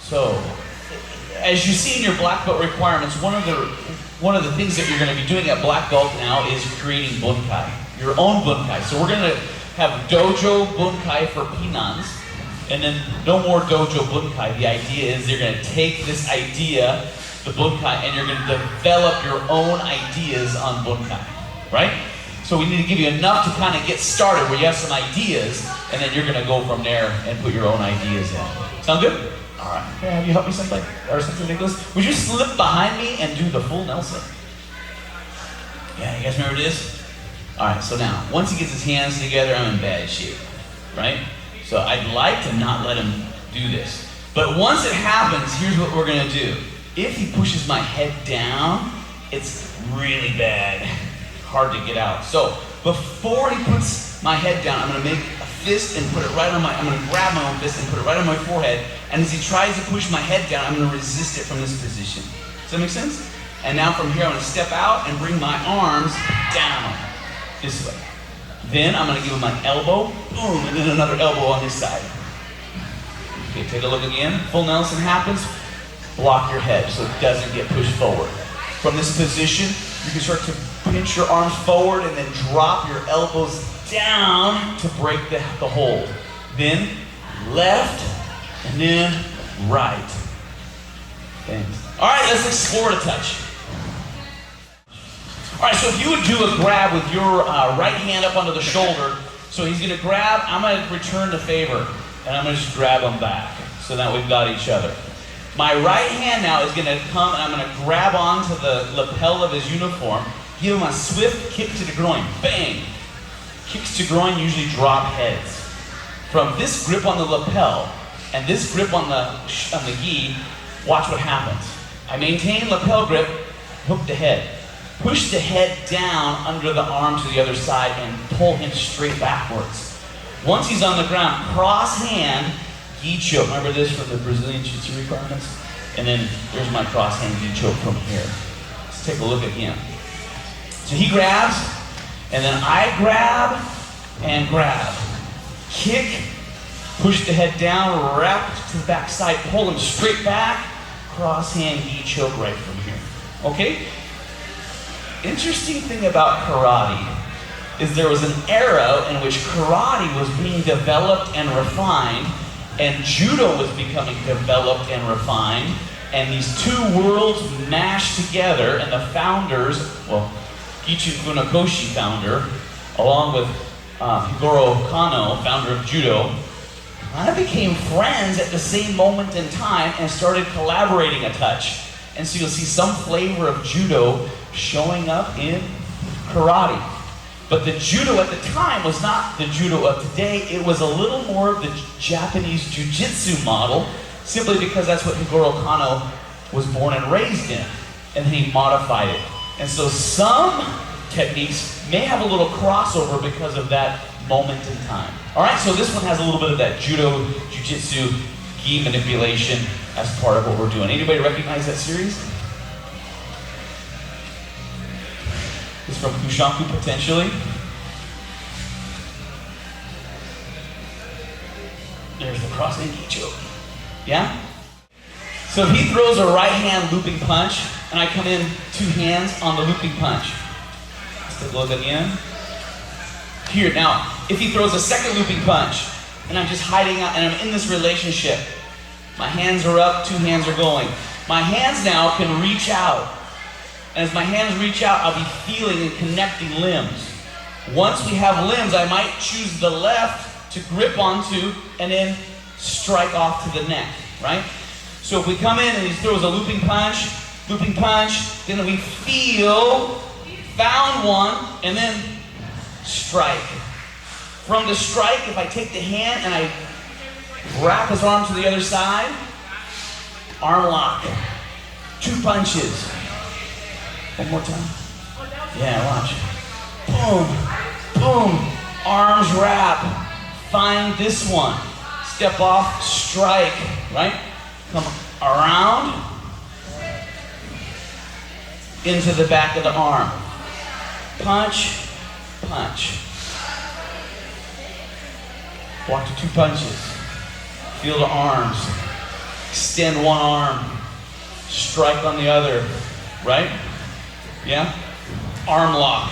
So, as you see in your black belt requirements, one of the things that you're going to be doing at black belt now is creating bunkai, your own bunkai. So we're going to have dojo bunkai for pinans, and then no more dojo bunkai. The idea is you're going to take this idea, the bunkai, and you're going to develop your own ideas on bunkai, right? So we need to give you enough to kind of get started where you have some ideas, and then you're going to go from there and put your own ideas in. Sound good? All right. Can I have you help me something like this? Would you slip behind me and do the full Nelson? Yeah, you guys remember this? All right, so now, once he gets his hands together, I'm in bad shape, right? So I'd like to not let him do this. But once it happens, here's what we're going to do. If he pushes my head down, it's really bad. Hard to get out. So before he puts my head down, I'm going to make a fist and put it right on I'm going to grab my own fist and put it right on my forehead. And as he tries to push my head down, I'm going to resist it from this position. Does that make sense? And now from here, I'm going to step out and bring my arms down this way. Then I'm going to give him my elbow, boom, and then another elbow on this side. Okay, take a look again. Full Nelson happens. Block your head so it doesn't get pushed forward. From this position, you can start to pinch your arms forward and then drop your elbows down to break the hold. Then left and then right. Thanks. All right, let's explore the touch. All right, so if you would do a grab with your right hand up under the shoulder, so he's going to grab, I'm going to return the favor, and I'm going to just grab him back so that we've got each other. My right hand now is going to come and I'm going to grab onto the lapel of his uniform, give him a swift kick to the groin. Bang! Kicks to groin usually drop heads. From this grip on the lapel and this grip on the gi, watch what happens. I maintain lapel grip, hook the head. Push the head down under the arm to the other side and pull him straight backwards. Once he's on the ground, cross hand, gi choke. Remember this from the Brazilian Jiu-jitsu requirements? And then there's my cross hand gi choke from here. Let's take a look at him. So he grabs, and then I grab and grab. Kick, push the head down, wrap to the back side, pull him straight back, cross hand gi choke right from here. Okay? Interesting thing about karate is there was an era in which karate was being developed and refined, and judo was becoming developed and refined, and these two worlds mashed together, and the founders, well, Kushanku Bunkai founder, along with Higoro Kano, founder of judo, kind of became friends at the same moment in time and started collaborating a touch. And so you'll see some flavor of judo showing up in karate. But the judo at the time was not the judo of today. It was a little more of the Japanese jiu-jitsu model, simply because that's what Higoro Kano was born and raised in. And then he modified it. And so some techniques may have a little crossover because of that moment in time. All right, so this one has a little bit of that judo, jiu-jitsu, gi manipulation as part of what we're doing. Anybody recognize that series? It's from Kushanku, potentially. There's the cross and gi choke. Yeah? So if he throws a right hand looping punch, and I come in two hands on the looping punch. Let's take a look again. Here, now, if he throws a second looping punch, and I'm just hiding out, and I'm in this relationship, my hands are up, two hands are going. My hands now can reach out. And as my hands reach out, I'll be feeling and connecting limbs. Once we have limbs, I might choose the left to grip onto and then strike off to the neck, right? So if we come in and he throws a looping punch, then we feel, found one, and then strike. From the strike, if I take the hand and I wrap his arm to the other side, arm lock, two punches. One more time. Yeah, watch. Boom, boom, arms wrap. Find this one. Step off, strike, right? Come around into the back of the arm. Punch, punch. Walk to two punches. Feel the arms. extend one arm, strike on the other, right? Yeah? Arm lock,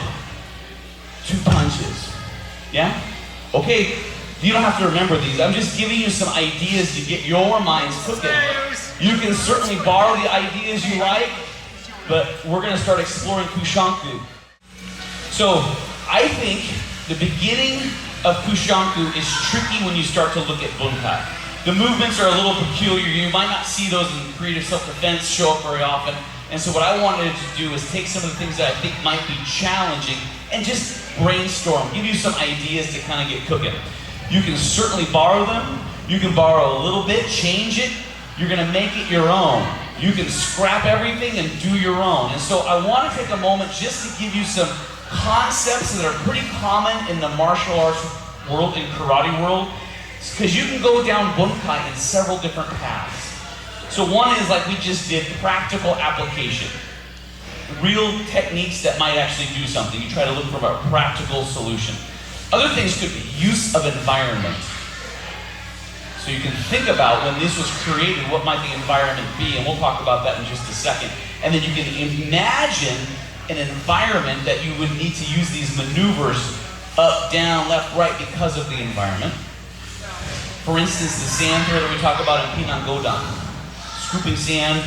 2 punches, yeah? Okay, you don't have to remember these. I'm just giving you some ideas to get your minds cooking. You can certainly borrow the ideas you like, but we're gonna start exploring Kushanku. So, I think the beginning of Kushanku is tricky when you start to look at Bunkai. The movements are a little peculiar. You might not see those in creative self-defense show up very often. And so what I wanted to do is take some of the things that I think might be challenging and just brainstorm, give you some ideas to kind of get cooking. You can certainly borrow them. You can borrow a little bit, change it. You're gonna make it your own. You can scrap everything and do your own. And so I want to take a moment just to give you some concepts that are pretty common in the martial arts world, in karate world, because you can go down Bunkai in several different paths. So one is, like we just did, practical application. Real techniques that might actually do something. You try to look for a practical solution. Other things could be use of environment. So you can think about when this was created, what might the environment be, and we'll talk about that in just a second. And then you can imagine an environment that you would need to use these maneuvers up, down, left, right because of the environment. For instance, the sand throw that we talk about in Pinan Godan. Scooping sand,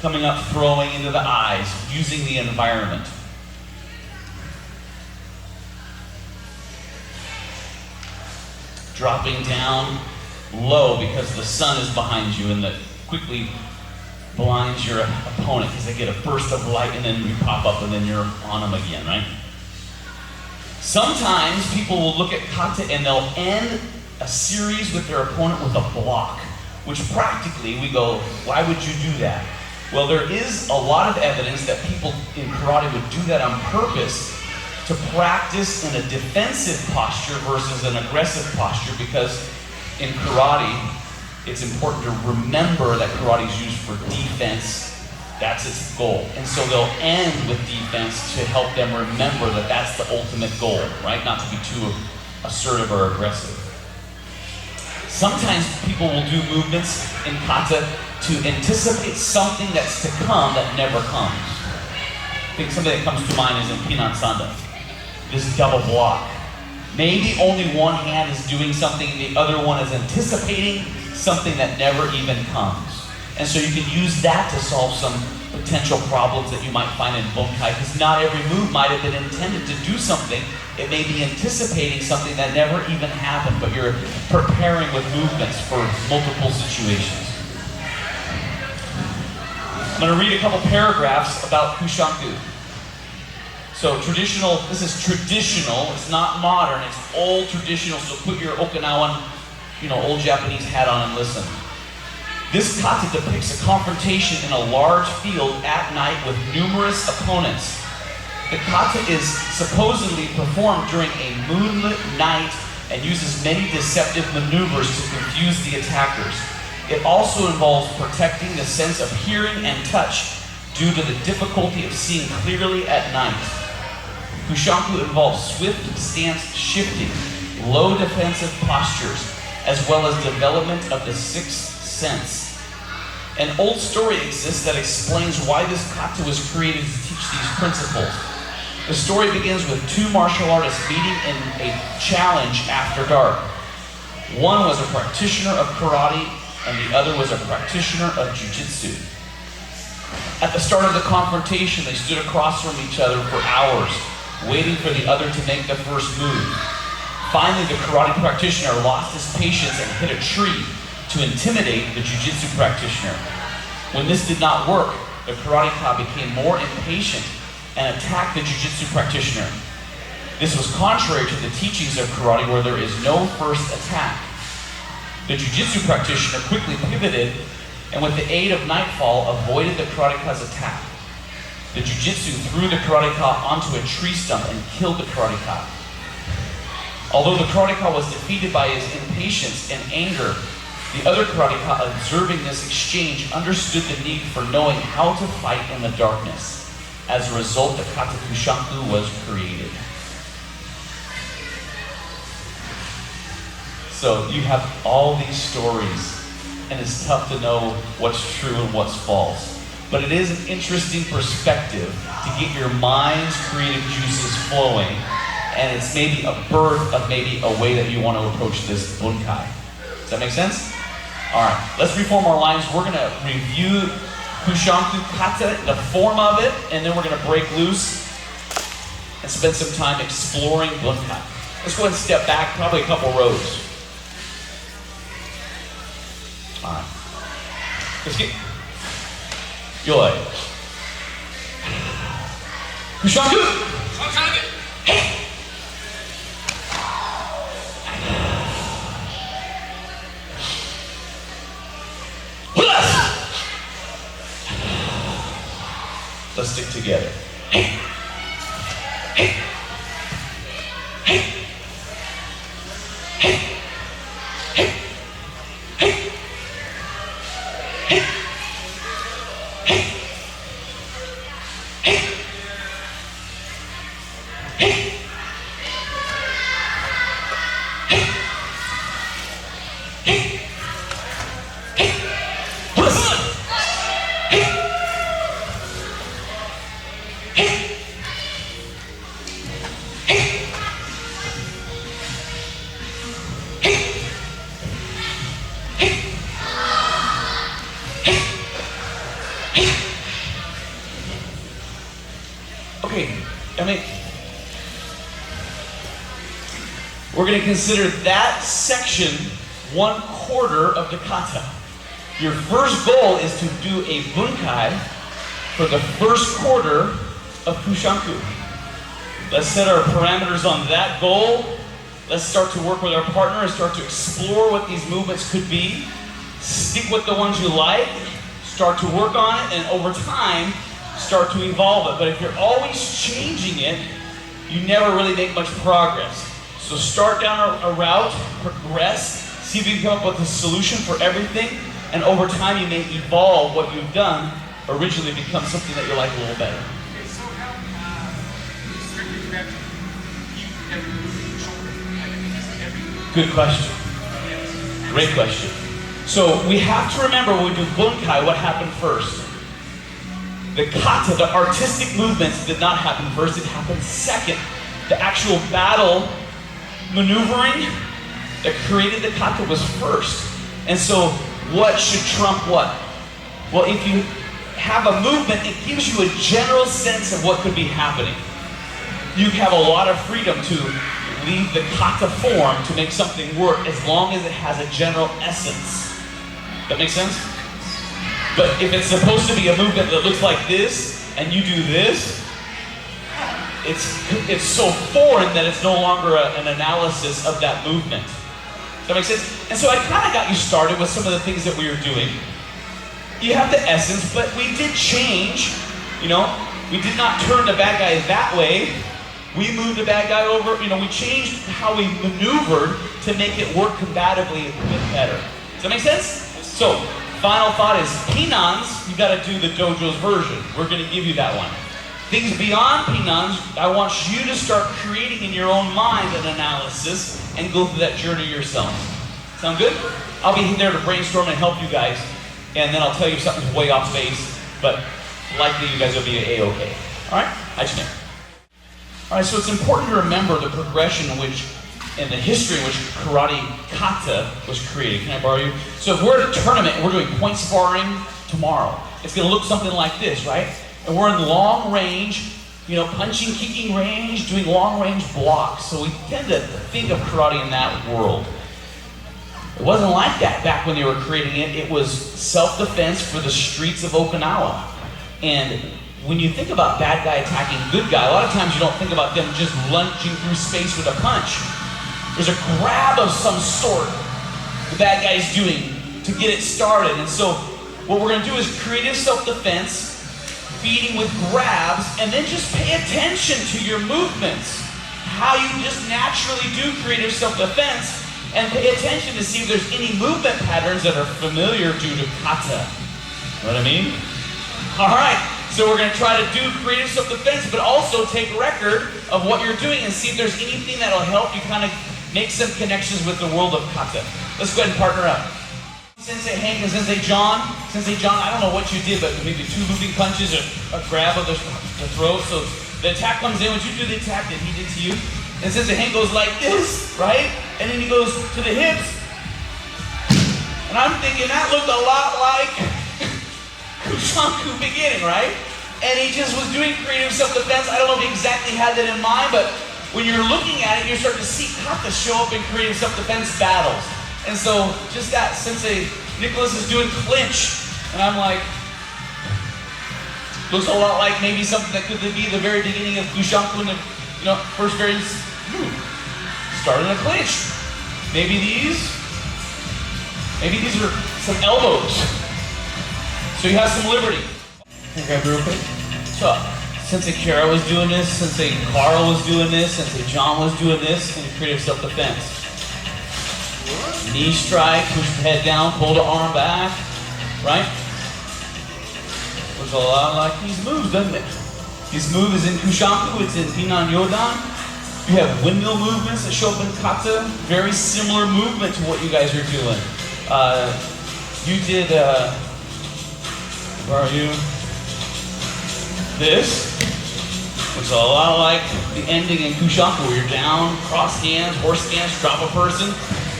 coming up, throwing into the eyes, using the environment. Dropping down low because the sun is behind you and that quickly blinds your opponent because they get a burst of light and then you pop up and then you're on them again, right? Sometimes people will look at kata and they'll end a series with their opponent with a block, which practically we go, why would you do that? Well, there is a lot of evidence that people in karate would do that on purpose to practice in a defensive posture versus an aggressive posture, because in karate, it's important to remember that karate is used for defense. That's its goal. And so they'll end with defense to help them remember that that's the ultimate goal, right? Not to be too assertive or aggressive. Sometimes people will do movements in kata to anticipate something that's to come that never comes. I think something that comes to mind is in Pinan Sanda. This double block. Maybe only one hand is doing something, the other one is anticipating something that never even comes. And so you can use that to solve some potential problems that you might find in Bunkai, because not every move might have been intended to do something. It may be anticipating something that never even happened, but you're preparing with movements for multiple situations. I'm going to read a couple paragraphs about Kushanku. So traditional, this is traditional, it's not modern, it's old traditional, so put your Okinawan, old Japanese hat on and listen. This kata depicts a confrontation in a large field at night with numerous opponents. The kata is supposedly performed during a moonlit night and uses many deceptive maneuvers to confuse the attackers. It also involves protecting the sense of hearing and touch due to the difficulty of seeing clearly at night. Kushanku involves swift stance shifting, low defensive postures, as well as development of the sixth sense. An old story exists that explains why this kata was created to teach these principles. The story begins with two martial artists meeting in a challenge after dark. One was a practitioner of karate, and the other was a practitioner of Jiu-jitsu. At the start of the confrontation, they stood across from each other for hours, waiting for the other to make the first move. Finally, the karate practitioner lost his patience and hit a tree to intimidate the jiu-jitsu practitioner. When this did not work, the karateka became more impatient and attacked the jiu-jitsu practitioner. This was contrary to the teachings of karate, where there is no first attack. The jiu-jitsu practitioner quickly pivoted and with the aid of nightfall avoided the karateka's attack. The jiu-jitsu threw the karateka onto a tree stump and killed the karateka. Although the karateka was defeated by his impatience and anger, the other karateka, observing this exchange, understood the need for knowing how to fight in the darkness. As a result, the kata Kushanku was created. So you have all these stories and it's tough to know what's true and what's false. But it is an interesting perspective to get your mind's creative juices flowing, and it's maybe a birth of maybe a way that you want to approach this bunkai. Does that make sense? All right, let's reform our lines. We're going to review Kushanku kata, the form of it, and then we're going to break loose and spend some time exploring bunkai. Let's go ahead and step back, probably a couple rows. All right. Let's get... Joy. Kushanku! Hey! Let's stick together. Hey! Hey! Hey! Hey! Hey! Hey! Hey! Hey! Hey! Hey! Hey! Hey! Hey! Listen! Hey! Hey! Hey! Hey! Hey! Hey! Okay, we're going to consider that section 1/4 of the kata. Your first goal is to do a bunkai for the first quarter of Kushanku. Let's set our parameters on that goal. Let's start to work with our partner and start to explore what these movements could be. Stick with the ones you like, start to work on it, and over time, start to evolve it. But if you're always changing it, you never really make much progress. So start down a route, progress, see if you can come up with a solution for everything, and over time you may evolve what you've done, originally become something that you like a little better. Okay, so how strictly grab keep every movement shoulder? Good question. Great question. So we have to remember when we do bunkai, what happened first? The kata, the artistic movements did not happen first, it happened second. The actual battle maneuvering that created the kata was first. And so what should trump what? Well, if you have a movement, it gives you a general sense of what could be happening. You have a lot of freedom to leave the kata form to make something work as long as it has a general essence. That makes sense? But if it's supposed to be a movement that looks like this, and you do this, it's so foreign that it's no longer an analysis of that movement. Does that make sense? And so I kind of got you started with some of the things that we were doing. You have the essence, but we did change, you know. We did not turn the bad guy that way. We moved the bad guy over, you know, we changed how we maneuvered to make it work combatively a bit better. Does that make sense? So, final thought is, Pinans, you got to do the dojo's version. We're going to give you that one. Things beyond Pinans, I want you to start creating in your own mind an analysis and go through that journey yourself. Sound good? I'll be there to brainstorm and help you guys, and then I'll tell you if something's way off base, but likely you guys will be A-okay. All right? All right, so it's important to remember the progression in which, and the history in which karate kata was created. Can I borrow you? So if we're at a tournament and we're doing point sparring tomorrow, it's going to look something like this, right? And we're in long range, you know, punching, kicking range, doing long range blocks. So we tend to think of karate in that world. It wasn't like that back when they were creating it. It was self-defense for the streets of Okinawa. And when you think about bad guy attacking good guy, a lot of times you don't think about them just lunging through space with a punch. There's a grab of some sort the bad guy's doing to get it started. And so what we're going to do is creative self-defense, feeding with grabs, and then just pay attention to your movements. How you just naturally do creative self-defense, and pay attention to see if there's any movement patterns that are familiar due to kata. Know what I mean? All right. So we're going to try to do creative self-defense, but also take record of what you're doing and see if there's anything that'll help you kind of make some connections with the world of kata. Let's go ahead and partner up. Sensei Hank and Sensei John. Sensei John, I don't know what you did, but maybe 2 looping punches or a grab of the throat. So the attack comes in. When you do the attack that he did to you, and Sensei Hank goes like this, right? And then he goes to the hips. And I'm thinking that looked a lot like Kushanku beginning, right? And he just was doing creative self-defense. I don't know if he exactly had that in mind, but when you're looking at it, you're starting to see kata show up in creative self-defense battles. And so, just that, Sensei Nicholas is doing clinch. And I'm like, looks a lot like maybe something that could be the very beginning of Kushanku in the first variance. Starting a clinch. Maybe these are some elbows. So you have some liberty. Okay, real quick. So, Sensei Kara was doing this, Sensei Carl was doing this, Sensei John was doing this in creative self-defense. Knee strike, push the head down, pull the arm back, right? Looks a lot like these moves, doesn't it? This move is in Kushanku, it's in Pinan Yodan. You have windmill movements that show up in kata, very similar movement to what you guys are doing. You did, where are you? This looks a lot like the ending in Kushanku, where you're down, cross hands, horse stance, drop a person.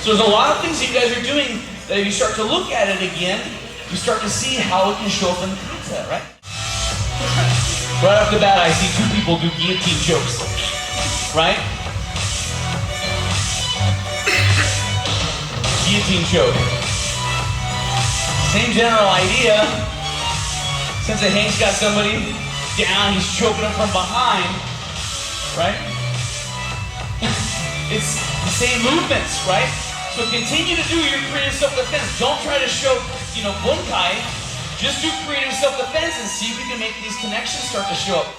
So there's a lot of things that you guys are doing that if you start to look at it again, you start to see how it can show up in kata, right? Right off the bat, I see 2 people do guillotine chokes, right? Guillotine choke. Same general idea. Sensei Hank's got somebody down, he's choking them from behind, right? It's the same movements, right? So continue to do your creative self-defense. Don't try to show, bunkai. Just do creative self-defense and see if you can make these connections start to show up.